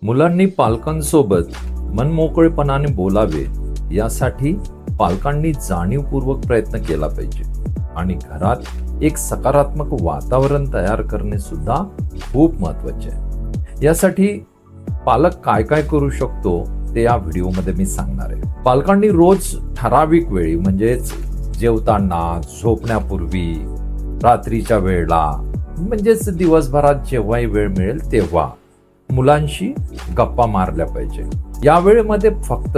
मुलांनी पालकांसोबत मनमोकळेपणाने बोलावे यासाठी पालकांनी जाणीवपूर्वक प्रयत्न केला पाहिजे आणि घरात एक सकारात्मक वातावरण तयार करणे सुद्धा खूप महत्त्वाचे आहे। यासाठी पालक काय काय करू शकतो ते या व्हिडिओमध्ये मी सांगणार आहे। पालकांनी रोज ठराविक वेळी म्हणजेच जेवताना, झोपण्यापूर्वी, रात्रीच्या वेळेला म्हणजेच दिवसभरात जेव्हाही वेळ मिळेल तेव्हा मुलांशी गप्पा मारल्या पाहिजे। या वेळेमध्ये फक्त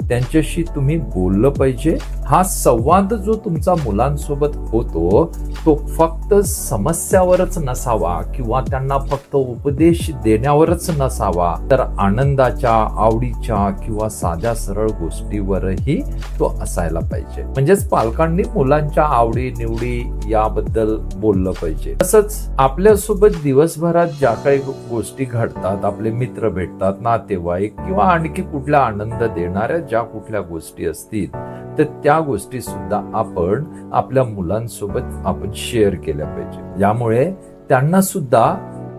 त्यांच्याशी तुम्ही बोललं पाहिजे। हा संवाद जो तुमचा मुलांसोबत होतो तो फक्त समस्यावरच नसावा किंवा त्यांना फक्त उपदेश देण्यावरच नसावा, तर आनंदाच्या, आवडीच्या किंवा साध्या सरळ गोष्टीवरही तो असायला पाहिजे। म्हणजेच पालकांनी मुलांच्या आवडी निवडी याबद्दल बोललं पाहिजे। तसंच आपल्यासोबत दिवसभरात ज्या काही गोष्टी घडतात, आपले मित्र भेटतात, नातेवाईक किंवा आणखी कुठल्या आनंद देणाऱ्या ज्या कुठल्या गोष्टी असतील तर त्या गोष्टी सुद्धा आपण आपल्या मुलांसोबत आपण शेअर केल्या पाहिजे। यामुळे त्यांना सुद्धा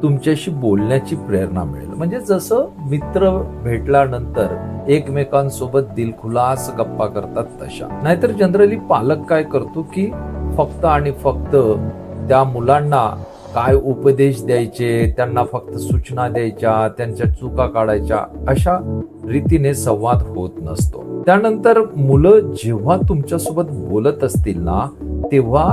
तुमच्याशी बोलण्याची प्रेरणा मिळेल। म्हणजे जसं मित्र भेटल्यानंतर एकमेकांसोबत दिलखुलास गप्पा करतात तशा। नाहीतर जनरली पालक काय करतो की फक्त आणि फक्त त्या मुलांना काय उपदेश द्यायचे, त्यांना फक्त सूचना द्यायच्या, त्यांच्या चुका काढायच्या, अशा रीतीने संवाद होत नसतो। त्यानंतर मुलं जेव्हा तुमच्यासोबत बोलत असतील ना तेव्हा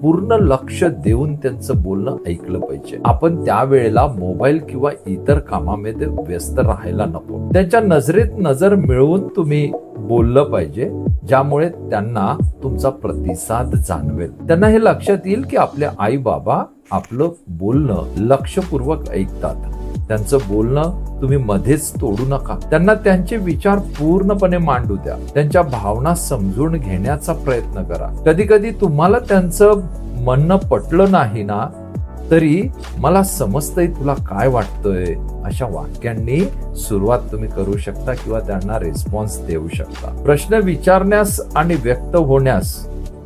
पूर्ण लक्ष देऊन त्यांचं बोलणं ऐकलं पाहिजे। आपण त्यावेळेला मोबाईल किंवा इतर कामामध्ये व्यस्त राहायला नको। त्यांच्या नजरेत नजर मिळवून तुम्ही बोललं पाहिजे, ज्यामुळे त्यांना तुमचा प्रतिसाद जाणवेल। त्यांना हे लक्षात येईल की आपले आई बाबा आपलं बोलणं लक्षपूर्वक ऐकतात। त्यांचं बोलणं तुम्ही मध्येच तोडू नका। त्यांना त्यांचे विचार पूर्णपणे मांडू द्या। त्यांच्या भावना समजून घेण्याचा प्रयत्न करा। कधी कधी तुम्हाला त्यांचं म्हणणं पटलं नाही ना तरी मला समजतंय तुला काय वाटतंय अशा वाक्यांनी सुरुवात तुम्ही करू शकता किंवा त्यांना रिस्पॉन्स देऊ शकता। प्रश्न विचारण्यास आणि व्यक्त होण्यास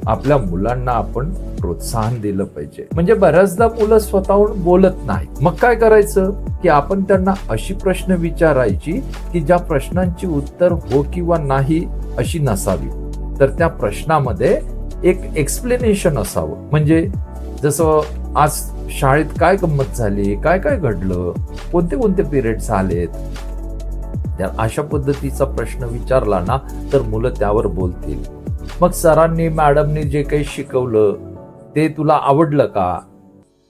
आपल्या मुलांना आपण प्रोत्साहन दिलं पाहिजे। म्हणजे बऱ्याचदा मुलं स्वतःहून बोलत नाहीत, मग काय करायचं की आपण त्यांना अशी प्रश्न विचारायची की ज्या प्रश्नांची उत्तर हो किंवा नाही अशी नसावी, तर त्या प्रश्नामध्ये एक एक्सप्लेनेशन असावं। म्हणजे जसं आज शाळेत काय गंमत झाली, काय काय घडलं, कोणते कोणते पिरियड झालेत, त्या अशा पद्धतीचा प्रश्न विचारला ना तर मुलं त्यावर बोलतील। मग सरांनी मॅडमनी जे काही शिकवलं ते तुला आवडलं का,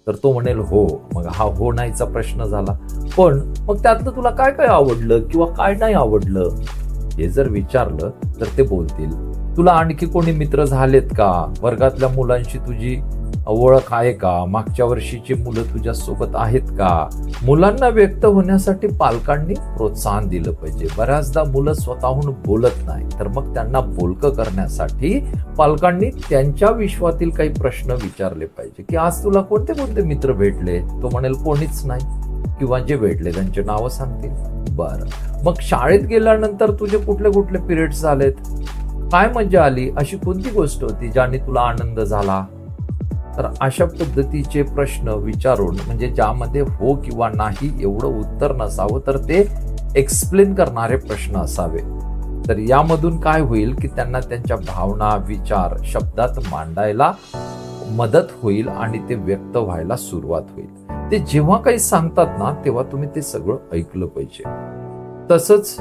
तर तो म्हणेल हो। मग हा हो नाहीचा प्रश्न झाला, पण मग त्यातलं तुला काय काय आवडलं किंवा काय नाही आवडलं हे जर विचारलं तर ते बोलतील। तुला आणखी कोणी मित्र झालेत का, वर्गातल्या मुलांशी तुझी ओळख आहे का, मागच्या वर्षीची मुलं तुझ्या सोबत आहेत का। मुलांना व्यक्त होण्यासाठी पालकांनी प्रोत्साहन दिलं पाहिजे। बऱ्याचदा मुलं स्वतःहून बोलत नाही, तर मग त्यांना बोलकं करण्यासाठी पालकांनी त्यांच्या विश्वातील काही प्रश्न विचारले पाहिजे की आज तुला कोणते कोणते मित्र भेटले, तो म्हणेल कोणीच नाही किंवा जे भेटले त्यांचे नावं सांगतील। बरं, मग शाळेत गेल्यानंतर तुझे कुठले कुठले पिरियड्स झालेत, काय मजा आली, अशी कोणती गोष्ट होती ज्याने तुला आनंद झाला। तर अशा पद्धतीचे प्रश्न विचारून, म्हणजे ज्यामध्ये हो किंवा नाही एवढं उत्तर नसावं तर ते एक्सप्लेन करणारे प्रश्न असावे। तर यामधून काय होईल की त्यांना त्यांच्या भावना, विचार शब्दात मांडायला मदत होईल आणि ते व्यक्त व्हायला सुरुवात होईल। ते जेव्हा काही सांगतात ना तेव्हा तुम्ही ते सगळं ऐकलं पाहिजे। तसंच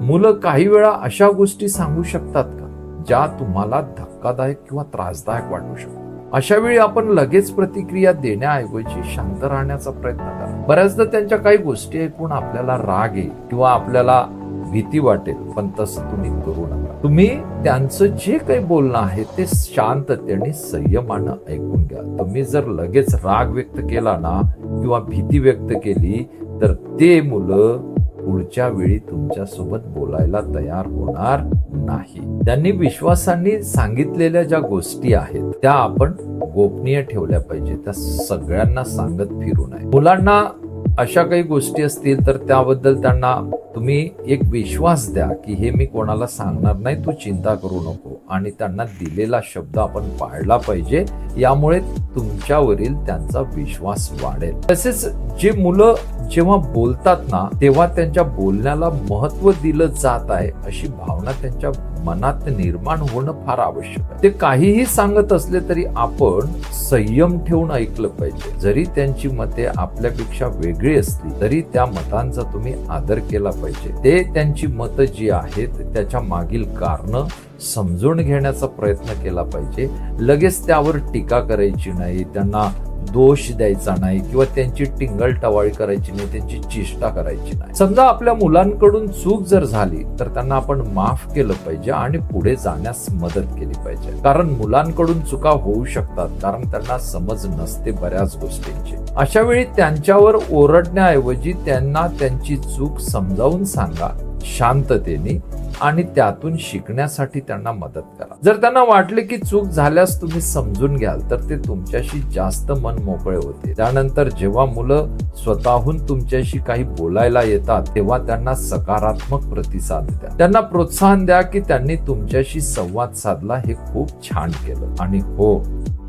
मुलं काही वेळा अशा गोष्टी सांगू शकतात का ज्या तुम्हाला धक्कादायक किंवा त्रासदायक वाटू शकतात। अशा वेळी आपण लगेच प्रतिक्रिया देण्याऐवजी शांत राहण्याचा प्रयत्न करा। बऱ्याचदा त्यांच्या काही गोष्टी ऐकून आपल्याला राग येईल किंवा आपल्याला भीती वाटेल, पण तसं तुम्ही करू नका। तुम्ही त्यांचं जे काही बोलणं आहे ते शांततेने संयमानं ऐकून घ्या। तुम्ही जर लगेच राग व्यक्त केला ना किंवा भीती व्यक्त केली तर ते मुलं पुढच्या वेळी तुमच्या सोबत बोलायला तयार होणार नाही। त्यांनी विश्वासाने सांगितलेल्या ज्या गोष्टी आहेत त्या आपण गोपनीय ठेवल्या पाहिजे, त्या सगळ्यांना सांगत फिरू नये। मुलांना अशा काही गोष्टी असतील तर त्याबद्दल त्यांना तुम्ही एक विश्वास द्या की हे मी कोणाला सांगणार नाही, तू चिंता करू नको, आणि त्यांना दिलेला शब्द आपण पाळला पाहिजे। यामुळे तुमच्यावरील त्यांचा विश्वास वाढेल। तसेच जे मुलं जेव्हा बोलतात ना तेव्हा त्यांच्या बोलण्याला महत्व दिलं जात आहे अशी भावना त्यांच्या मनात निर्माण होणं फार आवश्यक आहे. ते काहीही सांगत असले तरी आपण संयम ठेवून ऐकलं पाहिजे. जरी त्यांची मते आपल्यापेक्षा वेगळी असली तरी त्या मतांचा तुम्ही आदर केला पाहिजे. ते त्यांची मतं जी आहेत त्याच्या मागील कारण समजून घेण्याचा प्रयत्न केला पाहिजे. लगेच त्यावर टीका करायची नाही, त्यांना दोष द्यायचा नाही किंवा त्यांची टिंगलटवाळी करायची नाही, त्यांची चेष्टा करायची नाही. समजा आपल्या मुलांकडून चूक जर झाली तर त्यांना आपण माफ केलं पाहिजे आणि पुढे जाण्यास मदत केली पाहिजे. कारण मुलांकडून चुका होऊ शकतात, कारण त्यांना समज नसते बऱ्याच गोष्टींची. अशा वेळी त्यांच्यावर ओरडण्याऐवजी त्यांना त्यांची चूक समजावून सांगा शांततेने आणि त्यातून शिकण्यासाठी त्यांना मदत करा. जर त्यांना वाटले की चूक झाल्यास तुम्ही समजून घ्याल तर ते तुमच्याशी जास्त मन मोकळे होते. त्यानंतर जेव्हा मुलं स्वतःहून तुमच्याशी काही बोलायला येतात तेव्हा त्यांना सकारात्मक प्रतिसाद द्या. त्यांना प्रोत्साहन द्या की त्यांनी तुमच्याशी संवाद साधला, हे खूप छान केलं. आणि हो,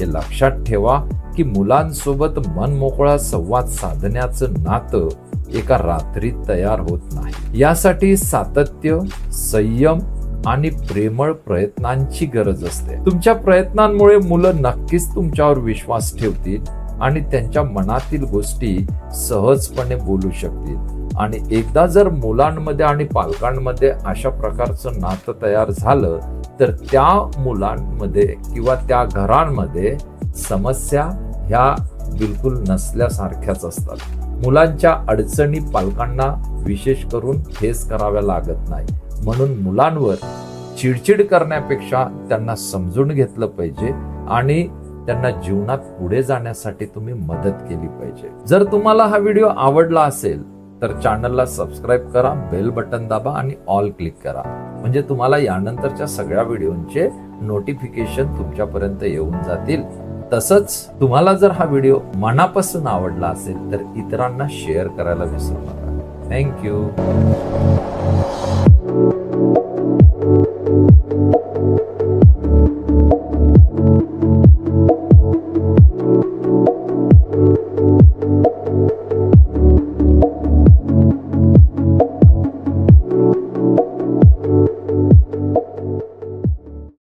हे लक्षात ठेवा की मुलांसोबत मन मोकळा संवाद साधण्याचं नातं एका रात्रीत तयार होत नाही. यासाठी सातत्य, संयम आणि प्रेमळ प्रयत्नांची गरज असते. तुमच्या प्रयत्नांमुळे मुलं नक्कीच तुमच्यावर विश्वास ठेवतील आणि त्यांच्या मनातील गोष्टी सहजपणे बोलू शकतील. आणि एकदा जर मुलांमध्ये आणि पालकांमध्ये अशा प्रकारचं नातं तयार झालं तर त्या मुलांमध्ये किंवा त्या घरांमध्ये समस्या ह्या बिलकुल नसल्यासारख्याच असतात. मुलांच्या अडचणी पालकांना विशेष करून फेस कराव्या लागत नाही. म्हणून मुलांवर चिडचिड करण्यापेक्षा त्यांना समजून घेतलं पाहिजे आणि त्यांना जीवनात पुढे जाण्यासाठी तुम्ही मदत केली पाहिजे. जर तुम्हाला हा व्हिडिओ आवडला असेल तर चॅनलला सबस्क्राईब करा, बेल बटन दाबा आणि ऑल क्लिक करा. म्हणजे तुम्हाला यानंतरच्या सगळ्या व्हिडिओंचे नोटिफिकेशन तुमच्यापर्यंत येऊन जातील. तसंच तुम्हाला जर हा व्हिडिओ मनापासून आवडला असेल तर इतरांना शेअर करायला विसरू नका. थँक्यू.